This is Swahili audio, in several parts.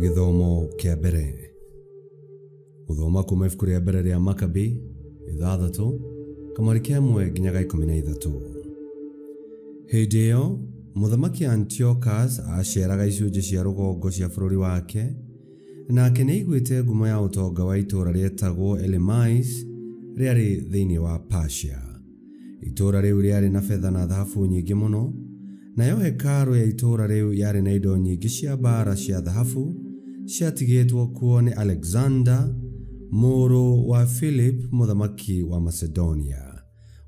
Githomo kia mbere. Guthoma kuma ibuku ria mbere ria Makabi 6 kamweri kia 1 nginyaga 13. Hĩndĩ ĩyo Mũthamaki Antiochus aceraga icunjĩ cia rũgongo cia bũrũri wake, nake nĩaiguĩte ngumo ya ũtonga wa itũũra rĩetagwo Elymais rĩarĩ thĩinĩ wa Persia. Itũũra rĩu rĩarĩ na betha na thahabu nyingĩ mũno, nayo hekarũ ya itũũra rĩu yarĩ na indo nyingĩ cia mbaara cia thahabu ciatigĩtwo kuo nĩ Alexander, mũrũ wa Philip mũthamaki wa Macedonia,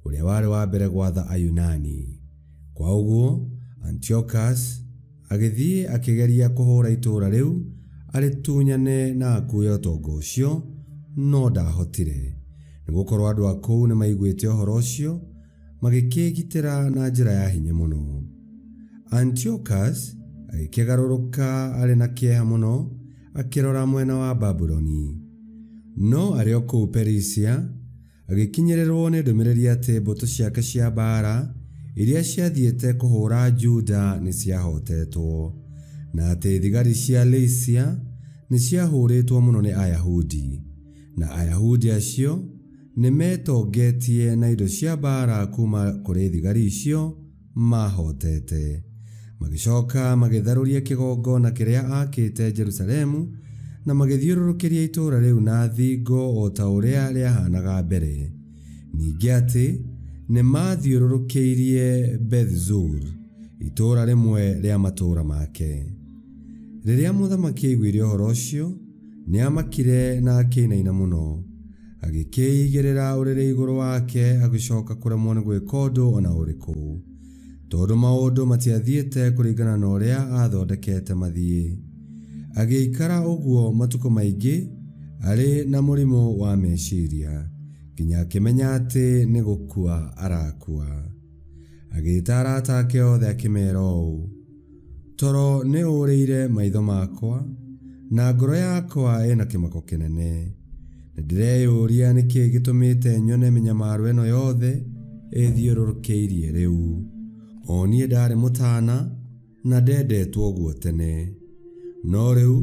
ũrĩa warĩ wa mbere gwatha Ayunani. Kwa ũguo Antiochus agĩthiĩ akĩgeria kũhũũra itũũra rĩu arĩtunyane na akuue ũtonga ũcio, no ndahotire, nĩgũkorwo andũ a kũu nĩmaiguĩte ũhoro ũcio magĩkĩĩgitĩra na njĩra ya hinya mũno. Antiochus agĩkĩgarũrũka arĩ na kĩeha mũno akĩrora mwena wa Babuloni. No arĩ o kũu Perisia agĩkinyĩrĩrwo nĩ ndũmĩrĩri atĩ mbũtũ ciake cia mbaara iria ciathiĩte kũhũũra Juda nĩ ciahotetwo, na atĩ thigari cia Lycia nĩ ciahũrĩtwo mũno nĩ Ayahudi, na Ayahudi acio nĩmetongetie na indo cia mbaara kuma kũrĩ thigari icio mahotete. Magĩcoka magĩtharũria kĩgongona kĩrĩa akĩte Jerusalemu na magĩthiũrũrũkĩria itũũra rĩu na thingo o ta ũrĩa rĩahanaga mbere. Ningĩ atĩ nĩmathiũrũrũkĩirie Beth-Zur, itũũra rĩmwe rĩa matũũra make. Rĩrĩa mũthamaki aiguire ũhoro ũcio nĩamakire na akĩinaina mũno, agĩkĩigĩrĩra ũrĩrĩ igũrũ wake agĩcoka kũremwo nĩ gwĩka ũndũ ona ũrĩkũ, tondũ maũndũ matiathiĩte kũringana na ũrĩa athondekete mathiĩ. Agĩikara ũguo matukũ maingĩ arĩ na mũrimũ wa meciria, nginya akĩmenya atĩ nĩ gũkua arakua. Agĩĩta arata ake othe akĩmeera ũũ: "Toro nĩ ũrĩire maitho makwa, na ngoro yakwa ĩna kĩmako kĩnene. Nĩndĩreyũria nĩkĩĩ gĩtũmĩte nyone mĩnyamaro ĩno yothe ĩthiũrũrũkĩirie rĩu. O niĩ ndarĩ mũtana na ndendetwo ũguo tene, no rĩu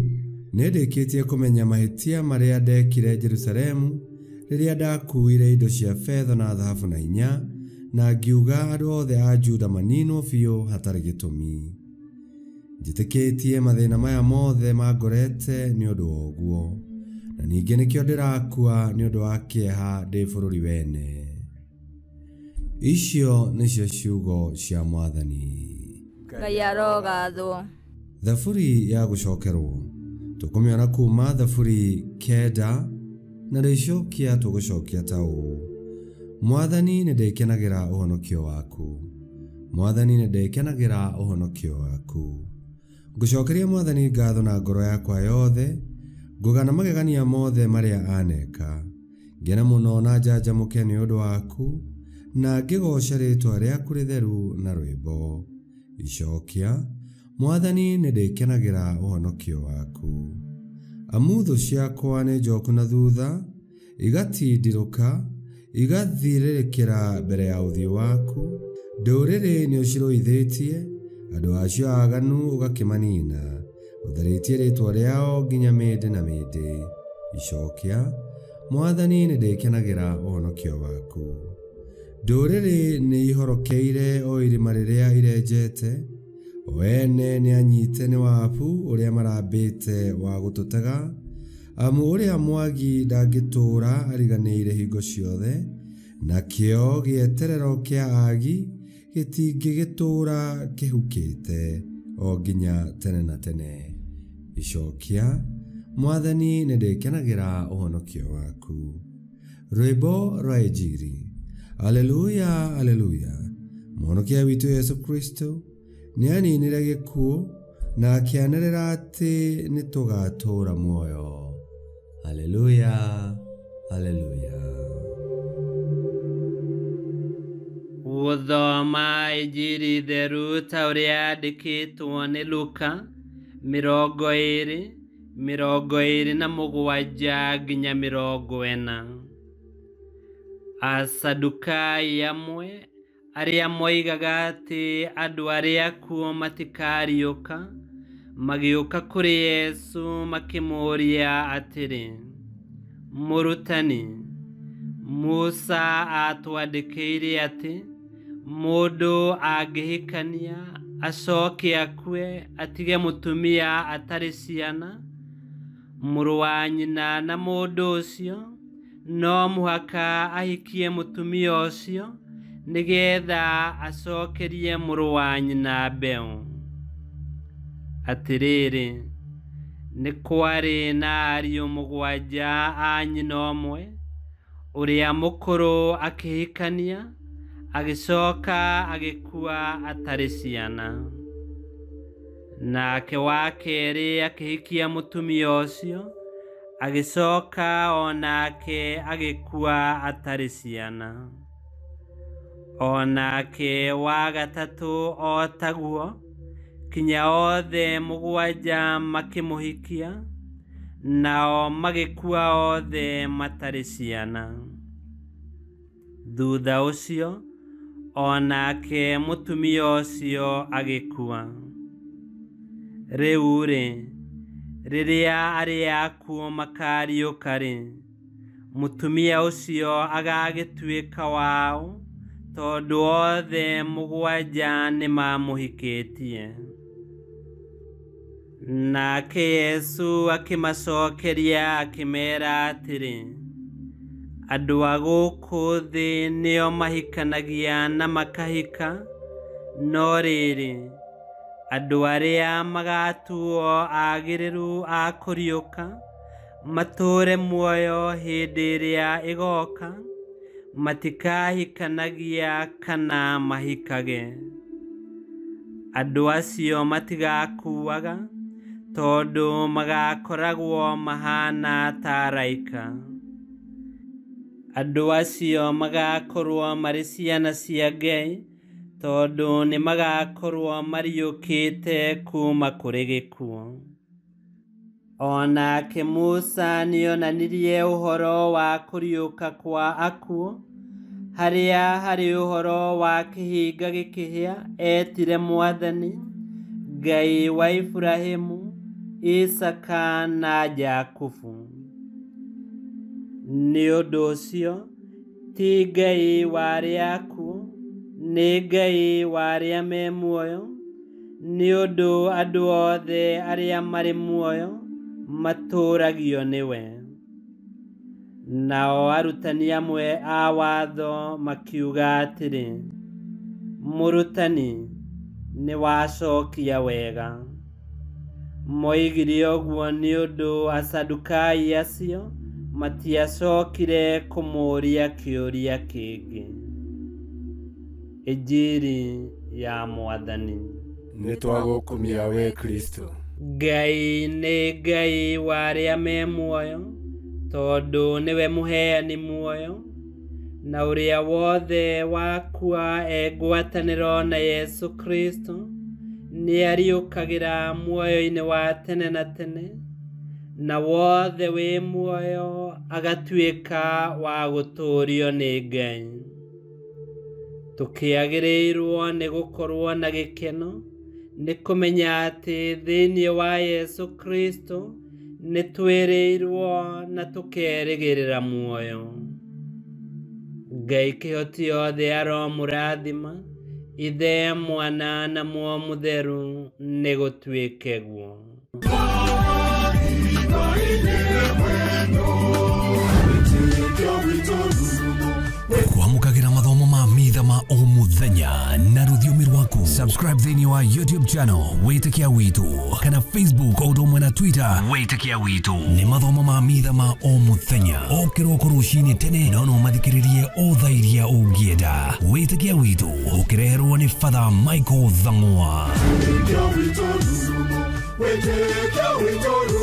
nĩndĩkĩtie kũmenya mahĩtia marĩa ndekire Jerusalemu rĩrĩa ndakuire indo cia betha na thahabu na hinya, na ngiuga andũ othe a Juda maninwo biũ hatarĩ gĩtũmi. Njĩtĩkĩtie mathĩna maya mothe mangorete nĩ ũndũ wa ũguo, na ningĩ nĩkĩo ndĩrakua nĩ ũndũ wa kĩeha ndĩ bũrũri wene." Icio nĩcio ciugo cia Mwathani. Ngai arogathwo. Thaburi ya gũcokerwo tũkũmĩona kuma thaburi 9 na rĩcokia tũgũcokia ta ũũ: Mwathani nĩndĩkenagĩra ũhonokio waku. Mwathani nĩndĩkenagĩra ũhonokio waku. Ngũcokeria Mwathani ngatho na ngoro yakwa yothe, ngũgana magegania mothe marĩa aneka. Ngena mũno na njanjamũke nĩ ũndũ waku, na ngĩgooca rĩĩtwa rĩaku rĩtheru na rwĩmbo. Icokia: Mwathani nĩndĩkenagĩra ũhonokio waku. Amuthu ciakwa nĩ njoku na thutha, igatindirũka, igathirĩrĩkĩra mbere ya ũthiũ waku. Ndũrĩrĩ nĩ ũcirũithĩtie, andũ acio aaganu ũgakĩmanina. Ũtharĩtie rĩĩtwa rĩao nginya mĩndĩ na mĩndĩ. Icokia: Mwathani nĩndĩkenagĩra ũhonokio waku. Ndũrĩrĩ nĩ ihorokeire o irima rĩrĩa irenjete, o ene nĩ anyite nĩ wabu ũrĩa marambĩte wa gũtũtega. Amu ũrĩa mwagi ndangĩtũũra ariganĩire hingo ciothe, nakĩo gĩeterero kĩa aagi gĩtingĩgĩtũũra kĩhukĩte o nginya tene na tene. Icokia: Mwathani nĩndĩkenagĩra ũhonokio waku. Rwĩmbo rwa Injili. Aleluya, aleluya. Mũhonokia witũ Yesu Kristo nĩaninire gĩkuũ na akĩanĩrĩra atĩ nĩtũgatũũra muoyo. Aleluya, aleluya. Gũthoma Injili theru ta ũrĩa yandĩkĩtwo nĩ Luka 20:27 nginya 40. Asadukai amwe arĩa moigaga atĩ andũ arĩa akuũ matikariũka magĩũka kũrĩ Yesu makĩmũũria atĩrĩ, Mũrutani, Musa atwandĩkĩire atĩ mũndũ angĩhikania acoke akue atige mũtumia atarĩ ciana, mũrũ wa nyina na mũndũ ũcio no mũhaka ahikie mũtumia ũcio nĩgetha acokerie mũrũ wa nyina mbeũ. Atĩrĩrĩ, nĩ kwarĩ na ariũ mũgwanja a nyina ũmwe, ũrĩa mũkũrũ akĩhikania agĩcoka agĩkua atarĩ ciana. Nake wa kerĩ akĩhikia mũtumia ũcio agĩcoka onake agĩkua atarĩ ciana. Onake wa gatatũ o taguo, kinya othe mũgwanja makĩmũhikia, nao magĩkua othe matarĩ ciana. Thutha ũcio, onake mũtumia ũcio agĩkua. Rĩu-rĩ, rĩrĩa arĩa akuũ makariũka-rĩ, mũtumia ũcio agagĩtuĩka wao, tondũ othe mũgwanja nĩ mamũhikĩtie. Nake Yesu akĩmacokeria akĩmera atĩrĩ, andũ a gũkũ thĩ nĩo mahikanagia na makahika, no rĩrĩ, andũ arĩa magatuo agĩrĩru a kũriũka matũũre muoyo hĩndĩ ĩrĩa ĩgoka, matikahikanagia kana mahikage. Andũ acio matigakuaga, tondũ magakoragwo mahana ta araika. Andũ acio magakorwo marĩ ciana cia Ngai, tondũ nĩ magakorwo mariũkĩte kuma kũrĩ gĩkuũ. Onake Musa nĩonanirie ũhoro wa kũriũka kwa akuũ, harĩa harĩ ũhoro wa kĩhinga gĩkĩhĩa etire Mwathani, Ngai wa Iburahĩmu, Isaka na Jakubu. Nĩ ũndũ ũcio, ti Ngai wa arĩa akuũ, nĩ Ngai wa arĩa me muoyo, nĩ ũndũ andũ othe arĩa marĩ muoyo matũũragio nĩwe. Nao arutani amwe a watho makiuga atĩrĩ, Mũrutani, nĩ wacokia wega. Moigire ũguo nĩ ũndũ Asadukai acio matiacokire kũmũũria kĩũria kĩngĩ. Injili ya Mwathani. Nĩ twagũkumia we Kristo. Ngai nĩ Ngai wa arĩa me muoyo, tondũ nĩwe mũheani muoyo, na ũrĩa wothe wakua ngwatanĩro na Yesu Kristo nĩ ariũkagĩra muoyo-inĩ wa tene na tene, na wothe wĩ muoyo agatuĩka wa gũtũũrio nĩ Ngai. Tũkĩagĩrĩirwo nĩ gũkorwo na gĩkeno nĩ kũmenya atĩ thĩinĩ wa Yesu Kristo nĩ twĩrĩirwo na tũkerĩgĩrĩra muoyo. Ngai kĩhoti othe aromũrathima, Ithe, Mwana na Muoyo Mũtheru, nĩ gũtuĩke guo. Kwamũkagĩra mathomo ma mitha ma o mũthenya na rũthiomi rwaku. Subscribe thĩinĩ wa YouTube channel Wĩtĩkia Witũ, kana Facebook o ũndũ ũmwe na Twitter Wĩtĩkia Witũ. Nĩ mathomo ma mitha ma o mũthenya, o kĩroko rũcinĩ tene, no mathikĩrĩrie o thaa iria ũngĩenda. Wĩtĩkia Witũ ũkĩreherwo nĩ Father Michael Thang'wa. Wĩtĩkia Witũ.